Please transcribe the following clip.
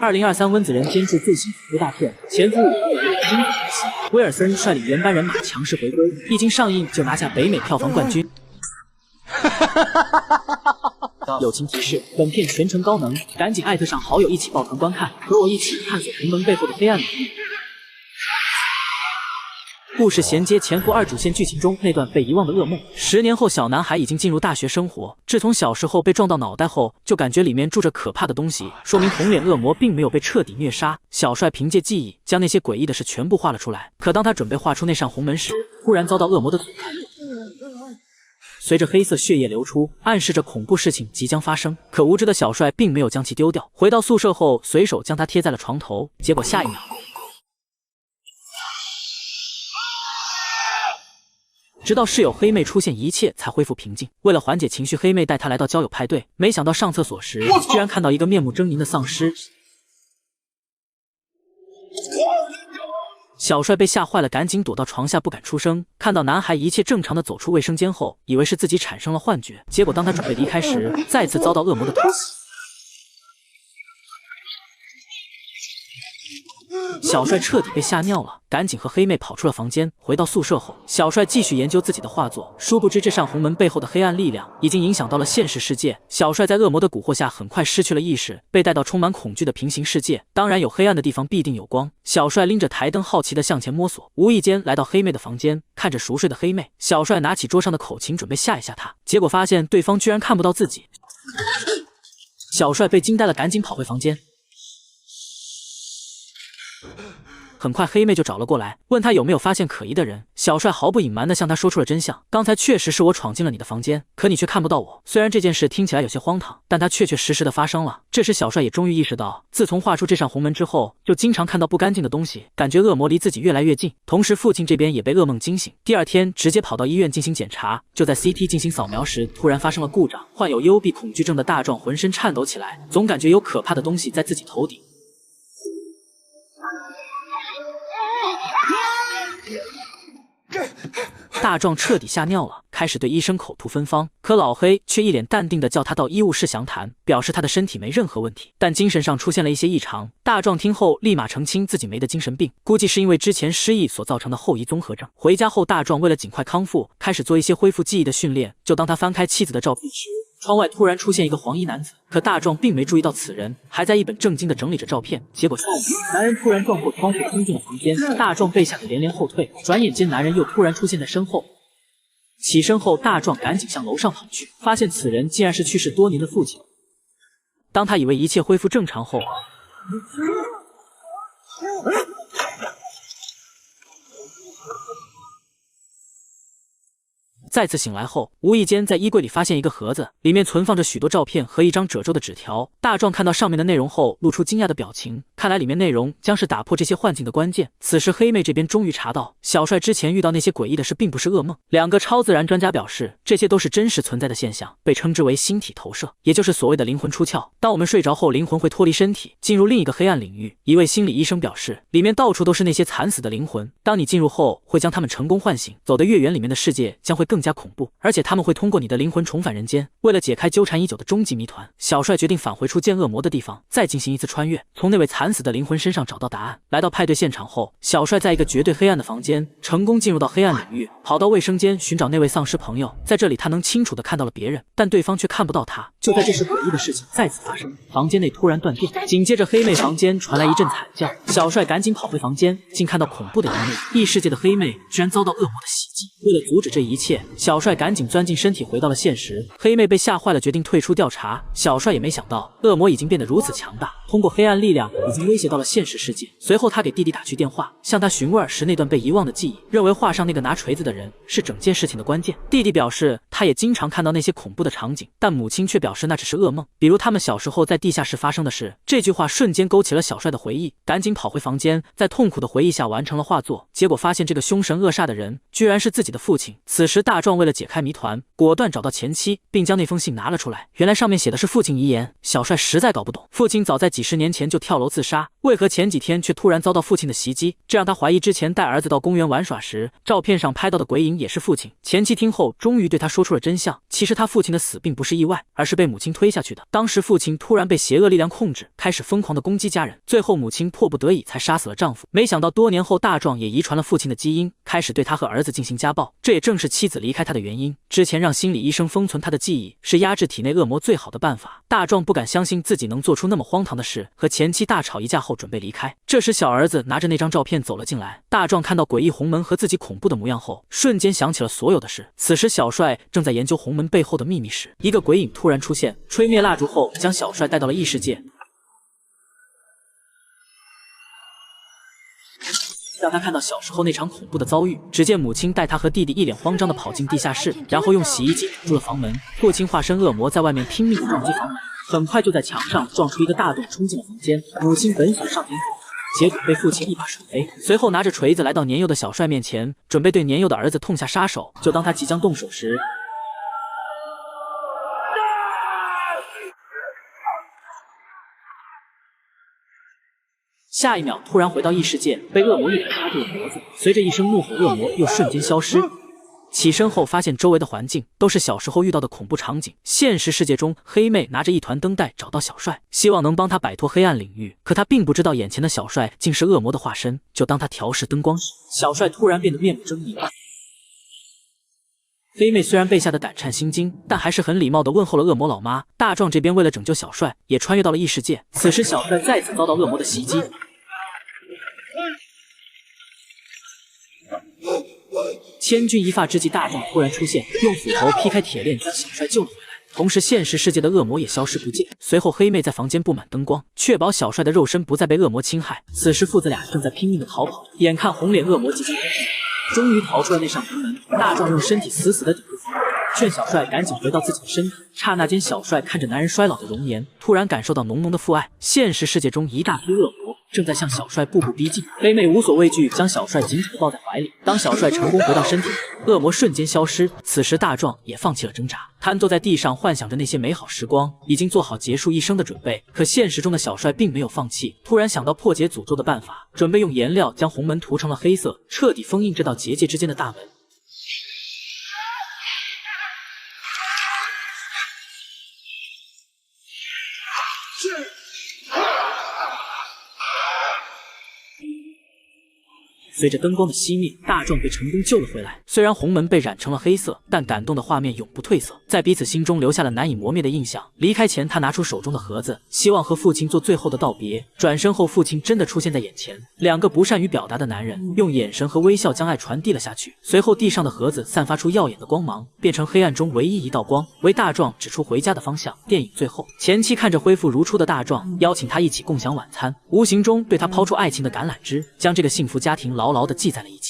2023温子仁监制最新恐怖大片，前夫母亲惊悚来袭，威尔森率领原班人马强势回归，一经上映就拿下北美票房冠军。友情提示：本片全程高能，赶紧艾特上好友一起抱团观看，和我一起探索红门背后的黑暗领域。故事衔接前夫2主线剧情中那段被遗忘的噩梦。10年后，小男孩已经进入大学生活。自从小时候被撞到脑袋后，就感觉里面住着可怕的东西，说明红脸恶魔并没有被彻底虐杀。小帅凭借记忆将那些诡异的事全部画了出来。可当他准备画出那扇红门时，忽然遭到恶魔的阻碍。随着黑色血液流出，暗示着恐怖事情即将发生。可无知的小帅并没有将其丢掉，回到宿舍后随手将它贴在了床头。结果下一秒，直到室友黑妹出现，一切才恢复平静。为了缓解情绪，黑妹带他来到交友派对，没想到上厕所时居然看到一个面目狰狞的丧尸。小帅被吓坏了，赶紧躲到床下不敢出声。看到男孩一切正常的走出卫生间后，以为是自己产生了幻觉，结果当他准备离开时，再次遭到恶魔的突袭。小帅彻底被吓尿了，赶紧和黑妹跑出了房间。回到宿舍后，小帅继续研究自己的画作，殊不知这扇红门背后的黑暗力量已经影响到了现实世界。小帅在恶魔的蛊惑下很快失去了意识，被带到充满恐惧的平行世界。当然，有黑暗的地方必定有光。小帅拎着台灯好奇地向前摸索，无意间来到黑妹的房间，看着熟睡的黑妹，小帅拿起桌上的口琴准备吓一吓她，结果发现对方居然看不到自己。小帅被惊呆了，赶紧跑回房间。很快黑妹就找了过来，问他有没有发现可疑的人。小帅毫不隐瞒地向他说出了真相，刚才确实是我闯进了你的房间，可你却看不到我。虽然这件事听起来有些荒唐，但它确确实实的发生了。这时小帅也终于意识到，自从画出这扇红门之后，就经常看到不干净的东西，感觉恶魔离自己越来越近。同时父亲这边也被噩梦惊醒，第二天直接跑到医院进行检查。就在 CT 进行扫描时，突然发生了故障，患有幽闭恐惧症的大壮浑身颤抖起来，总感觉有可怕的东西在自己头顶。大壮彻底吓尿了，开始对医生口吐芬芳，可老黑却一脸淡定地叫他到医务室详谈，表示他的身体没任何问题，但精神上出现了一些异常。大壮听后立马澄清自己没的精神病，估计是因为之前失忆所造成的后遗综合症。回家后，大壮为了尽快康复，开始做一些恢复记忆的训练。就当他翻开妻子的照片时，窗外突然出现一个黄衣男子，可大壮并没注意到此人，还在一本正经地整理着照片。结果下一秒，男人突然撞破窗户冲进了房间，大壮被吓得连连后退。转眼间，男人又突然出现在身后。起身后，大壮赶紧向楼上跑去，发现此人竟然是去世多年的父亲。当他以为一切恢复正常后，再次醒来后，无意间在衣柜里发现一个盒子，里面存放着许多照片和一张褶皱的纸条。大壮看到上面的内容后，露出惊讶的表情，看来里面内容将是打破这些幻境的关键。此时黑妹这边终于查到，小帅之前遇到那些诡异的事并不是噩梦。两个超自然专家表示，这些都是真实存在的现象，被称之为星体投射，也就是所谓的灵魂出窍。当我们睡着后，灵魂会脱离身体，进入另一个黑暗领域。一位心理医生表示，里面到处都是那些惨死的灵魂，当你进入后，会将他们成功唤醒，走得越远，里面的世界将会更加恐怖，而且他们会通过你的灵魂重返人间。为了解开纠缠已久的终极谜团，小帅决定返回出见恶魔的地方，再进行一次穿越，从那位惨死的灵魂身上找到答案。来到派对现场后，小帅在一个绝对黑暗的房间成功进入到黑暗领域，跑到卫生间寻找那位丧尸朋友。在这里，他能清楚地看到了别人，但对方却看不到他。就在这时，诡异的事情再次发生，房间内突然断电，紧接着黑妹房间传来一阵惨叫。小帅赶紧跑回房间，竟看到恐怖的一幕，异世界的黑妹居然遭到恶魔的袭击。为了阻止这一切，小帅赶紧钻进身体回到了现实。黑妹被吓坏了，决定退出调查。小帅也没想到恶魔已经变得如此强大，通过黑暗力量已经威胁到了现实世界。随后他给弟弟打去电话，向他询问儿时那段被遗忘的记忆，认为画上那个拿锤子的人是整件事情的关键。弟弟表示他也经常看到那些恐怖的场景，但母亲却表示那只是噩梦，比如他们小时候在地下室发生的事。这句话瞬间勾起了小帅的回忆，赶紧跑回房间，在痛苦的回忆下完成了画作。结果发现这个凶神恶煞的人居然是自己的父亲。此时大壮为了解开谜团，果断找到前妻，并将那封信拿了出来。原来上面写的是父亲遗言。小帅实在搞不懂，父亲早在几几10年前就跳楼自杀，为何前几天却突然遭到父亲的袭击？这让他怀疑之前带儿子到公园玩耍时，照片上拍到的鬼影也是父亲。前妻听后，终于对他说出了真相。其实他父亲的死并不是意外，而是被母亲推下去的。当时父亲突然被邪恶力量控制，开始疯狂的攻击家人，最后母亲迫不得已才杀死了丈夫。没想到多年后，大壮也遗传了父亲的基因，开始对他和儿子进行家暴。这也正是妻子离开他的原因。之前让心理医生封存他的记忆，是压制体内恶魔最好的办法。大壮不敢相信自己能做出那么荒唐的事，和前妻大吵一架后准备离开。这时小儿子拿着那张照片走了进来，大壮看到诡异红门和自己恐怖的模样后，瞬间想起了所有的事。此时小帅正在研究红门背后的秘密时，一个鬼影突然出现，吹灭蜡烛后将小帅带到了异世界，让他看到小时候那场恐怖的遭遇。只见母亲带他和弟弟一脸慌张地跑进地下室，然后用洗衣机堵住了房门。父亲化身恶魔在外面拼命地撞击房门，很快就在墙上撞出一个大洞，冲进了房间。母亲本想上前阻止，结果被父亲一把甩飞，随后拿着锤子来到年幼的小帅面前，准备对年幼的儿子痛下杀手。就当他即将动手时，下一秒突然回到异世界，被恶魔一把掐住了脖子。随着一声怒吼，恶魔又瞬间消失。起身后发现周围的环境都是小时候遇到的恐怖场景。现实世界中，黑妹拿着一团灯带找到小帅，希望能帮他摆脱黑暗领域。可他并不知道眼前的小帅竟是恶魔的化身。就当他调试灯光时，小帅突然变得面目狰狞。黑妹虽然被吓得胆颤心惊，但还是很礼貌地问候了恶魔老妈。大壮这边为了拯救小帅，也穿越到了异世界。此时小帅再次遭到恶魔的袭击，千钧一发之际，大壮突然出现，用斧头劈开铁链将小帅救了回来。同时现实世界的恶魔也消失不见。随后黑妹在房间布满灯光，确保小帅的肉身不再被恶魔侵害。此时父子俩正在拼命地逃跑，眼看红脸恶魔即将攻击，终于逃出了那扇红门。大壮用身体死死地抵住房门，劝小帅赶紧回到自己的身体。刹那间，小帅看着男人衰老的容颜，突然感受到浓浓的父爱。现实世界中，一大批恶魔正在向小帅步步逼近。黑妹无所畏惧，将小帅紧紧地抱在怀里。当小帅成功回到身体，恶魔瞬间消失。此时大壮也放弃了挣扎，瘫坐在地上，幻想着那些美好时光，已经做好结束一生的准备。可现实中的小帅并没有放弃，突然想到破解诅咒的办法，准备用颜料将红门涂成了黑色，彻底封印这道结界之间的大门。随着灯光的熄灭，大壮被成功救了回来。虽然红门被染成了黑色，但感动的画面永不褪色，在彼此心中留下了难以磨灭的印象。离开前，他拿出手中的盒子，希望和父亲做最后的道别。转身后，父亲真的出现在眼前，两个不善于表达的男人用眼神和微笑将爱传递了下去。随后，地上的盒子散发出耀眼的光芒，变成黑暗中唯一一道光，为大壮指出回家的方向。电影最后，前妻看着恢复如初的大壮，邀请他一起共享晚餐，无形中对他抛出爱情的橄榄枝，将这个幸福家庭牢牢地系在了一起。